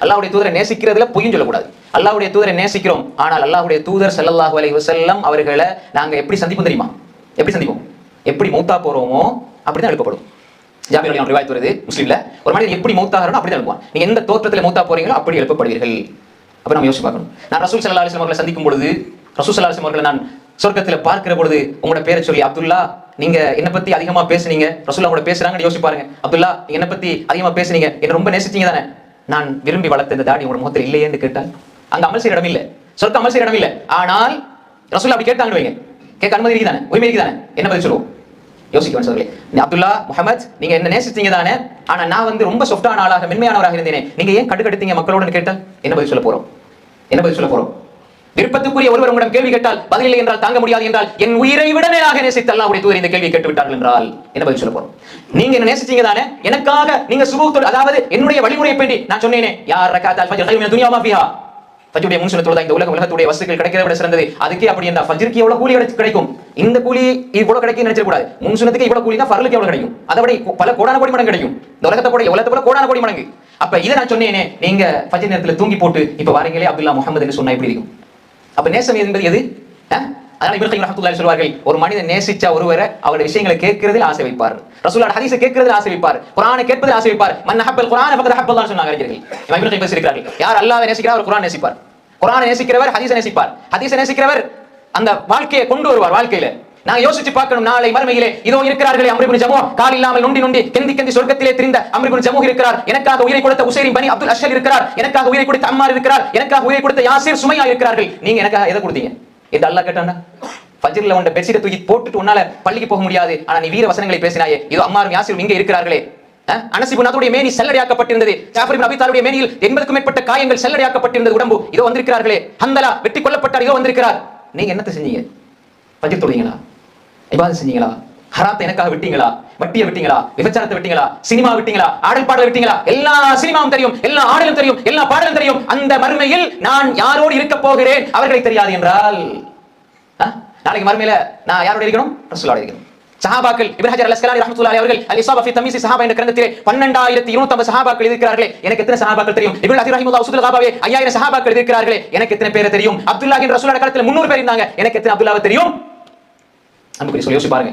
அல்லாஹ்வுடைய தூதரை நேசிக்கிறதுல பொய்யும் சொல்லக்கூடாது. அல்லாஹ்வுடைய தூதரை நேசிக்கிறோம், ஆனால் அல்லாஹ்வுடைய தூதர் ஸல்லல்லாஹு அலைஹி வஸல்லம் அவர்களை நாங்க எப்படி சந்திப்போம் தெரியுமா? எப்படி சந்திப்போம்? எப்படி மௌத்தா போறோமோ அப்படிதான் எழுப்பப்படும். ஜாபிர் ரலியல்லாஹு அன்ஹு ரிவாயத் வருது முஸ்லிம்ல, ஒரு மனிதன் எப்படி மௌத்தாகறனோ அப்படிதான் எழுப்புவான். நீங்க எந்த தோற்றத்துல மௌத்தா போறீங்களோ அப்படி எழுப்பப்படுவீர்கள். அப்ப நம்ம யோசிச்சு பார்க்கணும். நான் ரசூல் ஸல்லல்லாஹு அலைஹி வஸல்லம் அவர்களை சந்திக்கும் பொழுது, ரசூல் ஸல்லல்லாஹு அலைஹி வஸல்லம் அவர்களை நான் சொர்க்கத்துல பார்க்கிற பொழுது உங்களோட பேரை சொல்லி, அப்துல்லா நீங்க என்ன பத்தி அதிகமா பேசுனீங்க, ரசூலுல்லாஹ் கூட பேசுறாங்கன்னு யோசிச்சு பாருங்க. அப்துல்லா நீங்க என்ன பத்தி அதிகமா பேசுனீங்க, என்ன ரொம்ப நேசிச்சீங்க தானே, நான் விரும்பி வளர்த்த இந்த தாடி உங்களோட முகத்தில் இல்லையேன்னு கேட்டால் அங்க அமல் செய்ய இடம் இல்ல, சொர்க்க அமல் செய்ய இடம் இல்ல. ஆனால் ரசூலுல்லாஹ் அப்படி கேட்டாங்கன்னு வைங்க, கேட்க அனுமதி இருக்குதானே, உரிமை இருக்குதானே, என்ன பதில் சொல்லுவோம்? யோசிக்க சொல்லுங்க. அப்துல்லா முஹம்மத் நீங்க என்ன நேசிச்சீங்க தானே, ஆனா நான் ரொம்ப சாஃப்டான ஆளாக மென்மையானவராக இருந்தேனே, நீங்க ஏன் கடுக்கடுத்தீங்க மக்களோட கேட்டால் என்ன பதில் சொல்ல போறோம்? என்ன பதில் சொல்ல போறோம்? விருப்பத்துக்குரிய ஒருவர் உங்களிடம் கேள்வி கேட்டால் பதில் இல்லை என்றால், தாங்க முடியாது என்றால், என் உயிரை விட மேலாக நேசித்த அல்லாஹ்வுடைய தூதர் இந்த கேள்வியை கேட்டு விட்டார்கள் என்றால் என்ன பதில் சொல்ல போறோம்? நீங்க என்ன நேசிச்சீங்க தானே, எனக்காக நீங்க சுபூத், அதாவது என்னுடைய வழிமுறையை பேண்டி நான் சொன்னேனே, யார் ரகாத் அல் ஃபஜ்ர் கையும் மின துன்யா மா ஃபீஹா, ஃபஜ்ருடைய முன் சுன்னத்தோட இந்த உலகத்துடைய வஸ்துக்கள் கிடைக்கிறத விட சிறந்தது. அதுக்கே அப்படி என்ன ஃபஜ்ருக்கு எவ்வளவு கூலி கிடைக்கும், இந்த கூலி இவ்வளவு கிடைக்கும் நினைச்சிட கூடாது. முன் சுன்னத்துக்கு இவ்வளவு கூலி தான், ஃபர்லுக்கு எவ்வளவு கிடைக்கும், அதை விட பல கோடான கோடி மடங்கு கிடைக்கும். இந்த உலகத்தை போல கோடான கோடி மடங்கு. அப்ப இதை நான் சொன்னேனே, நீங்க ஃபஜ்ர் நேரத்துல தூங்கி போட்டு இப்ப வாரீங்களே அப்துல்லா முஹம்மது என்று சொன்னா எப்படி இருக்கும்? அப்ப நேசம் என்பது எது? அதனால இப்னு கய்யிம் ரஹ்மத்துல்லாஹி அலைஹி சொல்வார்கள், ஒரு மனிதன் நேசிச்ச ஒருவரை அவருடைய விஷயங்களை கேட்கிறதில் ஆசை வைப்பார், ரசூலுல்லாஹ் ஹதீஸை கேட்கிறதில் ஆசை வைப்பார், குர்ஆனை கேட்பதில் ஆசை வைப்பார். மன் அஹப்பல் குர்ஆன ஃபகத் அஹப்பல்லாஹ் சொன்னாங்க அறிஞர்கள். இப்னு கய்யிம் பேசியிருக்கிறார்கள், யார் அல்லாஹ்வை நேசிக்கிறார் அவர் குர்ஆனை நேசிப்பார், குர்ஆனை நேசிக்கிறவர் ஹதீஸை நேசிப்பார், ஹதீஸை நேசிக்கிறவர் அந்த வாழ்க்கையை கொண்டு வருவார். வாழ்க்கையில நான் யோசிச்சு பார்க்கணும், நாளை மறுமையிலே இதோ இருக்கிறார்களே அம்ர் இப்னு ஜமூஹ், கால் இல்லாமல் நொண்டி நொண்டி கெந்தி கெந்தி சொர்க்கத்திலே திரிந்த அம்ர் இப்னு ஜமூஹ் இருக்கிறார், எனக்காக உயிரை கொடுத்த உசைரின் பனி அப்துல் அஷ்ஹர் இருக்கிறார், எனக்காக உயிரை கொடுத்த அம்மார் இருக்கிறார், எனக்காக உயிரை கொடுத்த யாசிர் சுமையா இருக்கிறார்கள், நீங்க எனக்காக எதை கொடுத்தீங்க என்று அல்லாஹ் கேட்டானா? ஃபஜ்ர்ல உன்ட பெட்ஷீட்டை தூக்கி போட்டுட்டு உன்னால பள்ளிக்கு போக முடியாது, ஆனா நீ வீர வசனங்களை பேசினாயே, இதோ அம்மாரும் யாசிரும் இங்கே இருக்கிறார்களே. அனஸ் இப்னு நதுருடைய மேனி செல்லடையாக்கப்பட்டிருந்தது, ஜாஃபர் இப்னு அபீ தாலிபுடைய மேனியில் 80க்கும் மேற்பட்ட காயங்கள் செல்லடையாக்கப்பட்டிருந்தது உடம்பு, இதோ வந்திருக்கிறார்களே. ஹந்தலா வெட்டி கொல்லப்பட்டார், இதோ வந்திருக்கிறார். நீங்க என்னத்தை செஞ்சீங்க? ஃபஜ்ர் தொழுதீங்களா? இபாதத் செஞ்சீங்களா? ஹராத்தை எனக்காக விட்டீங்களா? வட்டியை விட்டீங்களா? விபச்சாரத்தை விட்டீங்களா? சினிமா விட்டீங்களா? ஆடல் பாடல் விட்டீங்களா? எல்லா சினிமாவும் தெரியும், எல்லா ஆடலும் தெரியும், எல்லா பாடலும் தெரியும். அந்த மறுமையில் நான் யாரோடு இருக்க போகிறேன் அவர்களை தெரியாது என்றால், நாளைக்கு மறுமையில நான் யாரோட இருக்கணும்? ரசூலுல்லாஹ் இருக்கணும். சஹாபாக்கள் இப்னு ஹஜர் அல்-அஸ்கலானி ரஹ்மத்துல்லாஹி அவர்கள் அல்-இஸாபா ஃபீ தம்யீஸ் ஸஹாபா என்ற கிரந்தத்திலே 12250 சஹாபாக்கள் இருக்கிறார்களே, எனக்கு எத்தனை சஹாபாக்கள் தெரியும்? இப்னு அஸீர் ரஹிமஹுல்லாஹ் உஸூல் கபாவே 5000 சஹாபாக்கள் இருக்கிறார்களே, எனக்கு எத்தனை பேர் தெரியும்? அப்துல்லாஹ் என்ற ரசூலுல்லாஹ் காலத்துல 300 பேர் இருந்தாங்க, எனக்கு எத்தனை அப்துல்லாஹ் தெரியும்? நமக்கு யோசிச்சு பாருங்க.